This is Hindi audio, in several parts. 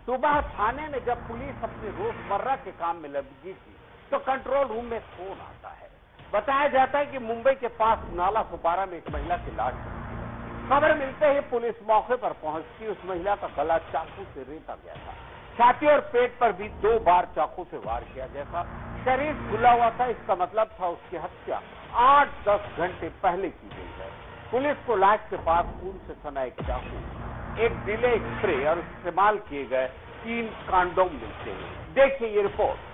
सुबह थाने में जब पुलिस अपने रोजमर्रा के काम में लगी थी तो कंट्रोल रूम में फोन आता है। बताया जाता है कि मुंबई के पास नाला सुपारा में एक महिला की लाश मिली है। खबर मिलते ही पुलिस मौके पर पहुंचती, उस महिला का गला चाकू से रेता गया था। छाती और पेट पर भी 2 बार चाकू से वार किया गया था। शरीर खुला हुआ था, इसका मतलब था उसकी हत्या 8-10 घंटे पहले की गई है। पुलिस को लाश के पास खून से सना एक चाकू, एक डिले स्प्रे और इस्तेमाल किए गए 3 कंडोम मिलते हैं। देखिए ये रिपोर्ट।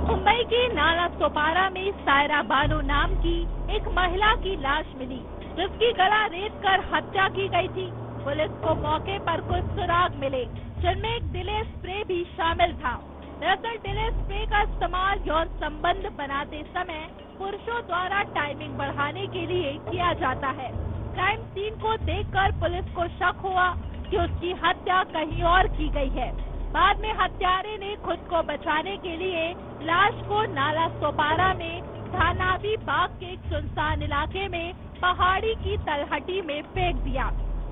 मुंबई के नाला सोपारा में सायरा बानो नाम की एक महिला की लाश मिली, जिसकी गला रेत कर हत्या की गई थी। पुलिस को मौके पर कुछ सुराग मिले, जिनमें एक डिले स्प्रे भी शामिल था। दरअसल डिले स्प्रे का इस्तेमाल यौन संबंध बनाते समय पुरुषों द्वारा टाइमिंग बढ़ाने के लिए किया जाता है। क्राइम सीन को देखकर पुलिस को शक हुआ कि उसकी हत्या कहीं और की गई है। बाद में हत्यारे ने खुद को बचाने के लिए लाश को नाला सोपारा में धानावी बाग के एक सुनसान इलाके में पहाड़ी की तलहटी में फेंक दिया।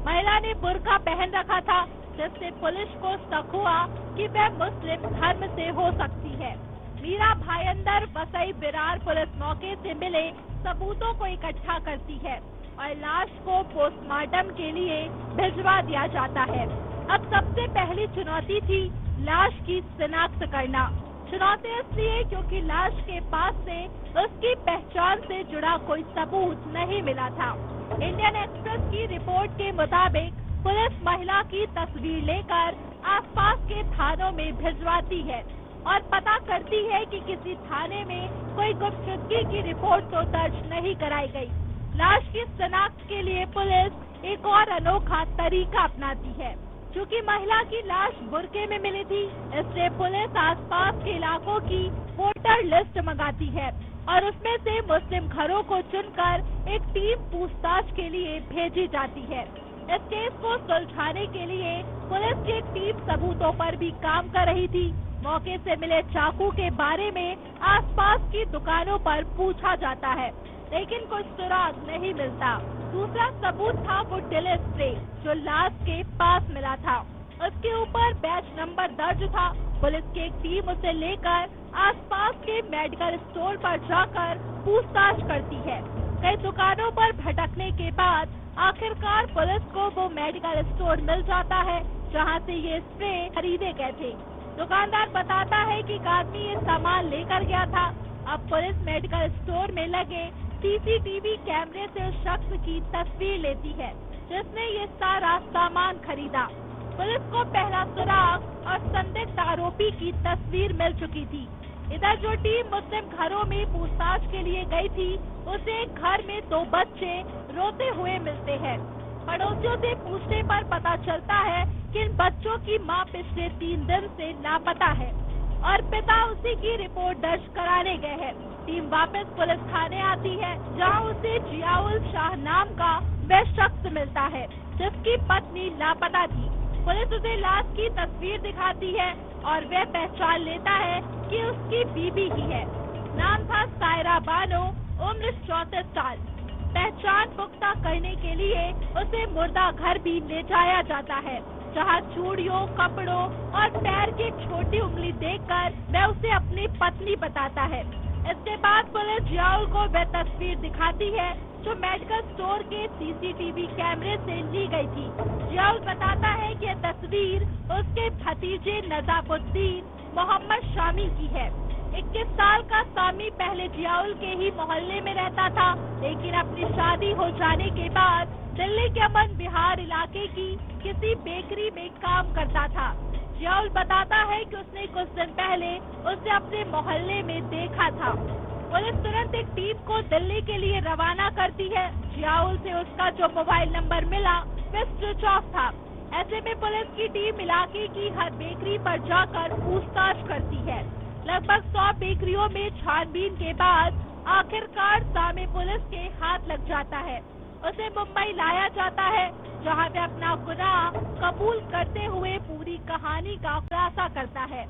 महिला ने बुर्का पहन रखा था, जिससे पुलिस को शक हुआ कि वह मुस्लिम धर्म से हो सकती है। मीरा भाईंदर वसई बिरार पुलिस मौके से मिले सबूतों को इकट्ठा करती है और लाश को पोस्टमार्टम के लिए भिजवा दिया जाता है। अब सबसे पहली चुनौती थी लाश की शिनाख्त करना। चुनौती इसलिए क्योंकि लाश के पास से उसकी पहचान से जुड़ा कोई सबूत नहीं मिला था। इंडियन एक्सप्रेस की रिपोर्ट के मुताबिक पुलिस महिला की तस्वीर लेकर आसपास के थानों में भिजवाती है और पता करती है कि किसी थाने में कोई गुमशुदगी की रिपोर्ट तो दर्ज नहीं कराई गई। लाश की शिनाख्त के लिए पुलिस एक और अनोखा तरीका अपनाती है। चूँकि महिला की लाश बुर्के में मिली थी, इसलिए पुलिस आसपास के इलाकों की वोटर लिस्ट मंगाती है और उसमें से मुस्लिम घरों को चुनकर एक टीम पूछताछ के लिए भेजी जाती है। इस केस को सुलझाने के लिए पुलिस की एक टीम सबूतों पर भी काम कर रही थी। मौके से मिले चाकू के बारे में आसपास की दुकानों पर पूछा जाता है, लेकिन कुछ सुराग नहीं मिलता। दूसरा सबूत था वो डिले स्प्रे जो लाश के पास मिला था। उसके ऊपर बैच नंबर दर्ज था। पुलिस की एक टीम उसे लेकर आसपास के मेडिकल स्टोर पर जाकर पूछताछ करती है। कई दुकानों पर भटकने के बाद आखिरकार पुलिस को वो मेडिकल स्टोर मिल जाता है जहां से ये स्प्रे खरीदे गए थे। दुकानदार बताता है कि एक आदमी ये सामान लेकर गया था। अब पुलिस मेडिकल स्टोर में लगे सीसीटीवी कैमरे से उस शख्स की तस्वीर लेती है जिसने ये सारा सामान खरीदा। पुलिस को पहला सुराग और संदिग्ध आरोपी की तस्वीर मिल चुकी थी। इधर जो टीम मुस्लिम घरों में पूछताछ के लिए गई थी, उसे घर में 2 बच्चे रोते हुए मिलते हैं। पड़ोसियों से पूछने पर पता चलता है कि इन बच्चों की मां पिछले 3 दिन से लापता है और पिता उसी की रिपोर्ट दर्ज कराने गए हैं। टीम वापस पुलिस थाने आती है, जहां उसे जियाउल शाह नाम का वह शख्स मिलता है जिसकी पत्नी लापता थी। पुलिस उसे लाश की तस्वीर दिखाती है और वह पहचान लेता है कि उसकी बीबी ही है। नाम था सायरा बानो, उम्र 34 साल। पहचान पुख्ता करने के लिए उसे मुर्दा घर भी ले जाया जाता है, जहां चूड़ियों, कपड़ों और पैर की छोटी उंगली देखकर वह उसे अपनी पत्नी बताता है। इसके बाद पुलिस जियाउल को वह तस्वीर दिखाती है जो मेडिकल स्टोर के सीसीटीवी कैमरे से ली गई थी। जियाउल बताता है कि यह तस्वीर उसके भतीजे नजाफुद्दीन मोहम्मद शामी की है। 21 साल का सामी पहले जियाउल के ही मोहल्ले में रहता था, लेकिन अपनी शादी हो जाने के बाद दिल्ली के अमन बिहार इलाके की किसी बेकरी में काम करता था। जियाउल बताता है कि उसने कुछ दिन पहले उसे अपने मोहल्ले में देखा था। पुलिस तुरंत एक टीम को दिल्ली के लिए रवाना करती है। जियाउल से उसका जो मोबाइल नंबर मिला वह स्विच ऑफ था। ऐसे में पुलिस की टीम इलाके की हर बेकरी पर जाकर पूछताछ करती है। लगभग 100 बेकरियों में छानबीन के बाद आखिरकार सामे पुलिस के हाथ लग जाता है। उसे मुंबई लाया जाता है, जहां वह अपना गुनाह कबूल करते हुए पूरी कहानी का खुलासा करता है।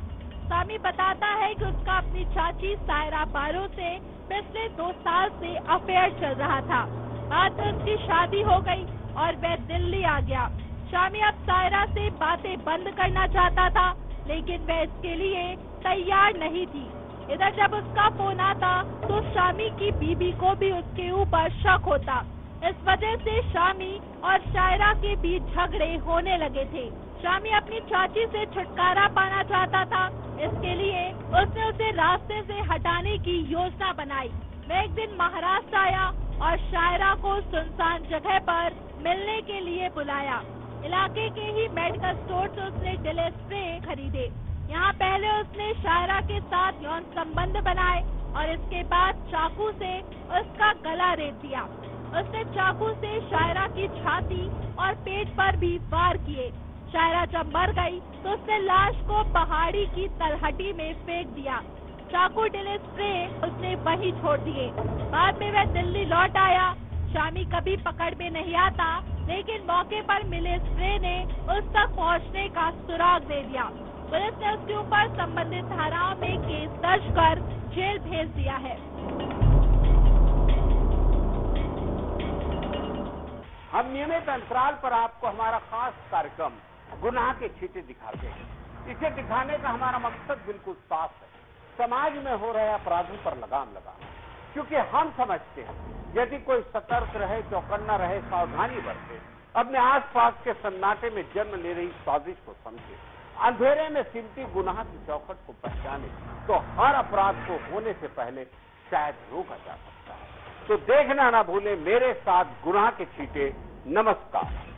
सामी बताता है कि उसका अपनी चाची सायरा बानो से पिछले 2 साल से अफेयर चल रहा था। बाद में उसकी शादी हो गई, और वह दिल्ली आ गया। शामी अब सायरा से बातें बंद करना चाहता था, लेकिन वह इसके लिए तैयार नहीं थी। इधर जब उसका फोन आता तो शामी की बीबी को भी उसके ऊपर शक होता। इस वजह से शामी और शायरा के बीच झगड़े होने लगे थे। शामी अपनी चाची से छुटकारा पाना चाहता था, इसके लिए उसने उसे रास्ते से हटाने की योजना बनाई। वह एक दिन महाराष्ट्र आया और शायरा को सुनसान जगह पर मिलने के लिए बुलाया। इलाके के ही मेडिकल स्टोर से उसने डिले स्प्रे खरीदे। यहाँ पहले उसने शायरा के साथ यौन संबंध बनाए और इसके बाद चाकू से उसका गला रेत दिया। उसने चाकू से शायरा की छाती और पेट पर भी वार किए। शायरा जब मर गई तो उसने लाश को पहाड़ी की तलहटी में फेंक दिया। चाकू डिले स्प्रे उसने वहीं छोड़ दिए। बाद में वह दिल्ली लौट आया। शामी कभी पकड़ में नहीं आता, लेकिन मौके पर मिले स्प्रे ने उस तक पहुंचने का सुराग दे दिया। पुलिस ने उसके ऊपर संबंधित धाराओं में केस दर्ज कर जेल भेज दिया है। हम नियमित अंतराल पर आपको हमारा खास कार्यक्रम गुनाह के छींटे दिखाते हैं। इसे दिखाने का हमारा मकसद बिल्कुल साफ है, समाज में हो रहे अपराधों पर लगाम लगाना। क्योंकि हम समझते हैं यदि कोई सतर्क रहे, चौकन्ना रहे, सावधानी बरते, अपने आसपास के सन्नाटे में जन्म ले रही साजिश को समझे, अंधेरे में सिमटी गुनाह की चौखट को पहचाने, तो हर अपराध को होने से पहले शायद रोका जा सकता है। तो देखना ना भूलें मेरे साथ गुनाह के छींटे। नमस्कार।